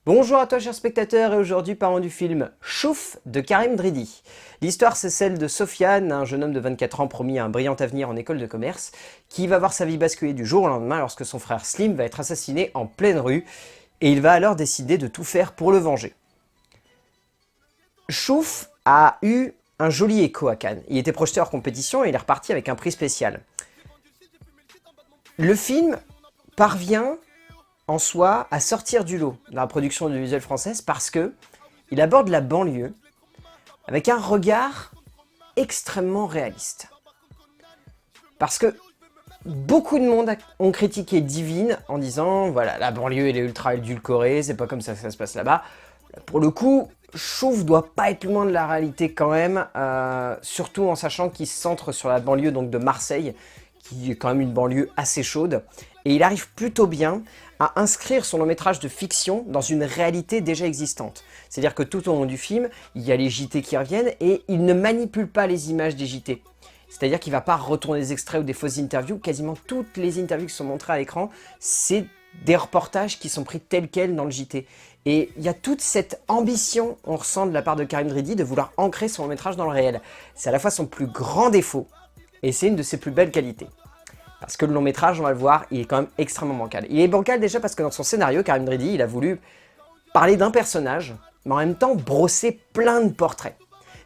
Bonjour à toi chers spectateurs et aujourd'hui parlons du film Chouf de Karim Dridi. L'histoire c'est celle de Sofiane, un jeune homme de 24 ans promis à un brillant avenir en école de commerce, qui va voir sa vie basculer du jour au lendemain lorsque son frère Slim va être assassiné en pleine rue et il va alors décider de tout faire pour le venger. Chouf a eu un joli écho à Cannes. Il était projeté hors compétition et il est reparti avec un prix spécial. Le film parvient en soi à sortir du lot dans la production audiovisuelle française parce que il aborde la banlieue avec un regard extrêmement réaliste. Parce que beaucoup de monde ont critiqué Divine en disant voilà, la banlieue elle est ultra édulcorée, c'est pas comme ça que ça se passe là-bas. Pour le coup, Chouf doit pas être loin de la réalité quand même, surtout en sachant qu'il se centre sur la banlieue donc de Marseille, qui est quand même une banlieue assez chaude, et il arrive plutôt bien à inscrire son long-métrage de fiction dans une réalité déjà existante. C'est-à-dire que tout au long du film, il y a les JT qui reviennent et il ne manipule pas les images des JT. C'est-à-dire qu'il ne va pas retourner des extraits ou des fausses interviews. Quasiment toutes les interviews qui sont montrées à l'écran, c'est des reportages qui sont pris tels quels dans le JT. Et il y a toute cette ambition, on ressent de la part de Karim Dridi, de vouloir ancrer son long-métrage dans le réel. C'est à la fois son plus grand défaut et c'est une de ses plus belles qualités. Parce que le long métrage, on va le voir, il est quand même extrêmement bancal. Il est bancal déjà parce que dans son scénario, Karim Dridi, il a voulu parler d'un personnage, mais en même temps brosser plein de portraits.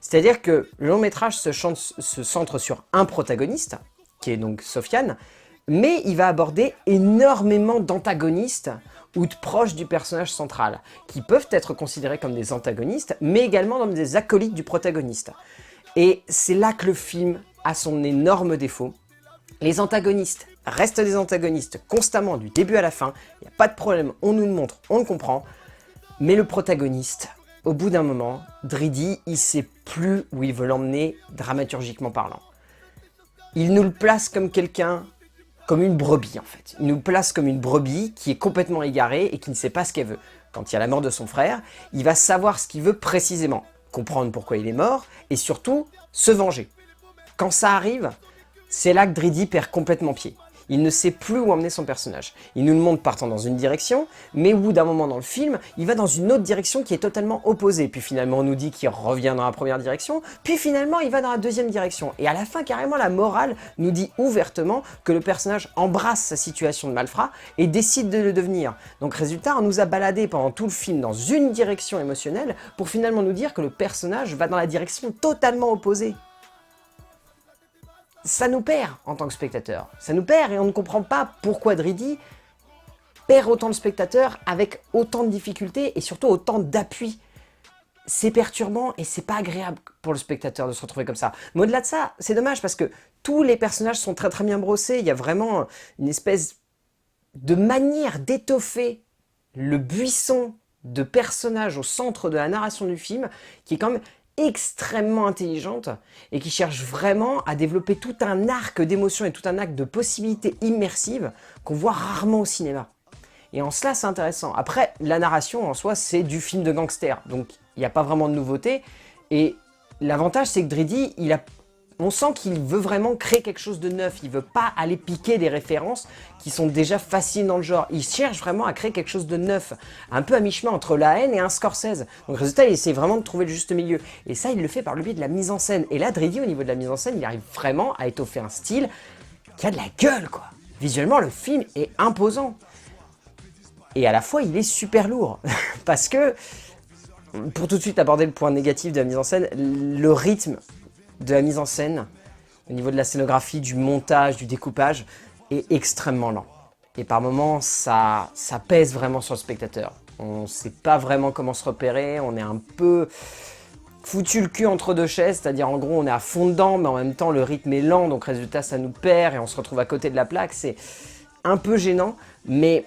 C'est-à-dire que le long métrage se centre sur un protagoniste, qui est donc Sofiane, mais il va aborder énormément d'antagonistes ou de proches du personnage central, qui peuvent être considérés comme des antagonistes, mais également comme des acolytes du protagoniste. Et c'est là que le film a son énorme défaut. Les antagonistes restent des antagonistes constamment du début à la fin, il n'y a pas de problème, on nous le montre, on le comprend, mais le protagoniste, au bout d'un moment, Dridi, il sait plus où il veut l'emmener dramaturgiquement parlant. Il nous le place comme quelqu'un, comme une brebis en fait. Il nous place comme une brebis qui est complètement égarée et qui ne sait pas ce qu'elle veut. Quand il y a la mort de son frère, il va savoir ce qu'il veut précisément, comprendre pourquoi il est mort et surtout se venger. Quand ça arrive, c'est là que Dridi perd complètement pied. Il ne sait plus où emmener son personnage. Il nous le montre partant dans une direction, mais au bout d'un moment dans le film, il va dans une autre direction qui est totalement opposée. Puis finalement, on nous dit qu'il revient dans la première direction, puis finalement, il va dans la deuxième direction. Et à la fin, carrément, la morale nous dit ouvertement que le personnage embrasse sa situation de malfrat et décide de le devenir. Donc résultat, on nous a baladé pendant tout le film dans une direction émotionnelle pour finalement nous dire que le personnage va dans la direction totalement opposée. Ça nous perd en tant que spectateur. Ça nous perd et on ne comprend pas pourquoi Dridi perd autant de spectateurs avec autant de difficultés et surtout autant d'appui. C'est perturbant et c'est pas agréable pour le spectateur de se retrouver comme ça. Mais au-delà de ça, c'est dommage parce que tous les personnages sont très très bien brossés. Il y a vraiment une espèce de manière d'étoffer le buisson de personnages au centre de la narration du film qui est quand même extrêmement intelligente et qui cherche vraiment à développer tout un arc d'émotions et tout un arc de possibilités immersives qu'on voit rarement au cinéma. Et en cela, c'est intéressant. Après, la narration en soi, c'est du film de gangster, donc il n'y a pas vraiment de nouveauté. Et l'avantage, c'est que Dridi, on sent qu'il veut vraiment créer quelque chose de neuf. Il veut pas aller piquer des références qui sont déjà faciles dans le genre. Il cherche vraiment à créer quelque chose de neuf, un peu à mi-chemin entre La Haine et un Scorsese. Donc résultat, il essaie vraiment de trouver le juste milieu. Et ça, il le fait par le biais de la mise en scène. Et là, Dridi, au niveau de la mise en scène, il arrive vraiment à étoffer un style qui a de la gueule, quoi. Visuellement, le film est imposant. Et à la fois, il est super lourd. Parce que, pour tout de suite aborder le point négatif de la mise en scène, le rythme de la mise en scène, au niveau de la scénographie, du montage, du découpage, est extrêmement lent. Et par moments, ça pèse vraiment sur le spectateur. On ne sait pas vraiment comment se repérer, on est un peu foutu le cul entre deux chaises, c'est-à-dire en gros on est à fond dedans, mais en même temps le rythme est lent, donc résultat ça nous perd et on se retrouve à côté de la plaque. C'est un peu gênant, mais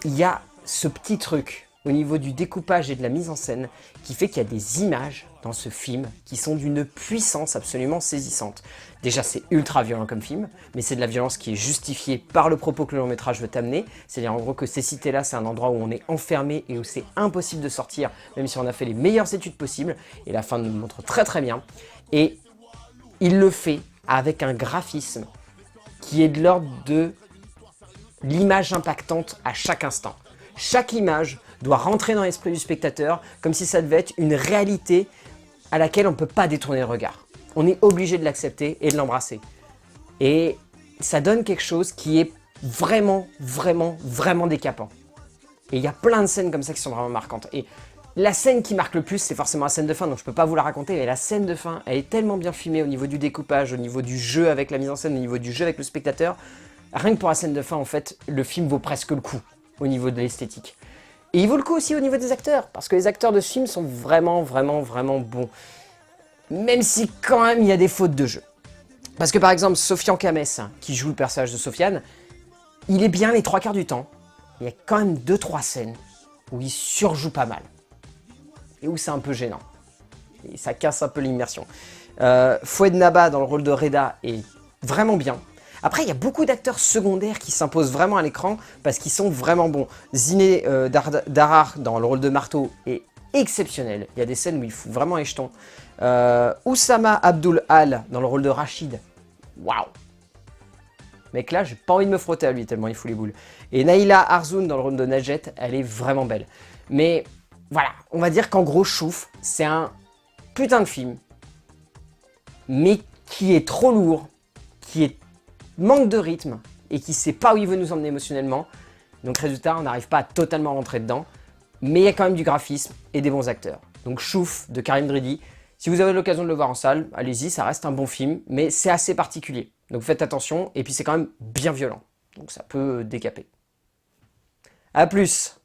il y a ce petit truc au niveau du découpage et de la mise en scène qui fait qu'il y a des images dans ce film qui sont d'une puissance absolument saisissante. Déjà, c'est ultra violent comme film, mais c'est de la violence qui est justifiée par le propos que le long métrage veut amener. C'est-à-dire en gros que ces cités-là, c'est un endroit où on est enfermé et où c'est impossible de sortir, même si on a fait les meilleures études possibles. Et la fin nous le montre très très bien. Et il le fait avec un graphisme qui est de l'ordre de l'image impactante à chaque instant. Chaque image doit rentrer dans l'esprit du spectateur, comme si ça devait être une réalité à laquelle on ne peut pas détourner le regard. On est obligé de l'accepter et de l'embrasser. Et ça donne quelque chose qui est vraiment, vraiment, vraiment décapant. Et il y a plein de scènes comme ça qui sont vraiment marquantes. Et la scène qui marque le plus, c'est forcément la scène de fin, donc je peux pas vous la raconter, mais la scène de fin, elle est tellement bien filmée au niveau du découpage, au niveau du jeu avec la mise en scène, au niveau du jeu avec le spectateur. Rien que pour la scène de fin, en fait, le film vaut presque le coup au niveau de l'esthétique. Et il vaut le coup aussi au niveau des acteurs, parce que les acteurs de ce film sont vraiment, vraiment, vraiment bons. Même si quand même il y a des fautes de jeu. Parce que par exemple, Sofiane Kames, qui joue le personnage de Sofiane, il est bien les 3/4 du temps. Il y a quand même 2-3 scènes où il surjoue pas mal. Et où c'est un peu gênant. Et ça casse un peu l'immersion. Foued Naba dans le rôle de Reda est vraiment bien. Après, il y a beaucoup d'acteurs secondaires qui s'imposent vraiment à l'écran parce qu'ils sont vraiment bons. Ziné Darar dans le rôle de Marteau est exceptionnel. Il y a des scènes où il fout vraiment les jetons. Oussama Abdul Al dans le rôle de Rachid. Waouh! Mec là, j'ai pas envie de me frotter à lui tellement il fout les boules. Et Naïla Arzoun dans le rôle de Najet, elle est vraiment belle. Mais voilà, on va dire qu'en gros, Chouf, c'est un putain de film, mais qui est trop lourd, qui manque de rythme, et qui sait pas où il veut nous emmener émotionnellement. Donc résultat, on n'arrive pas à totalement rentrer dedans, mais il y a quand même du graphisme et des bons acteurs. Donc Chouf de Karim Dridi, si vous avez l'occasion de le voir en salle, allez-y, ça reste un bon film, mais c'est assez particulier. Donc faites attention, et puis c'est quand même bien violent, donc ça peut décaper. A plus!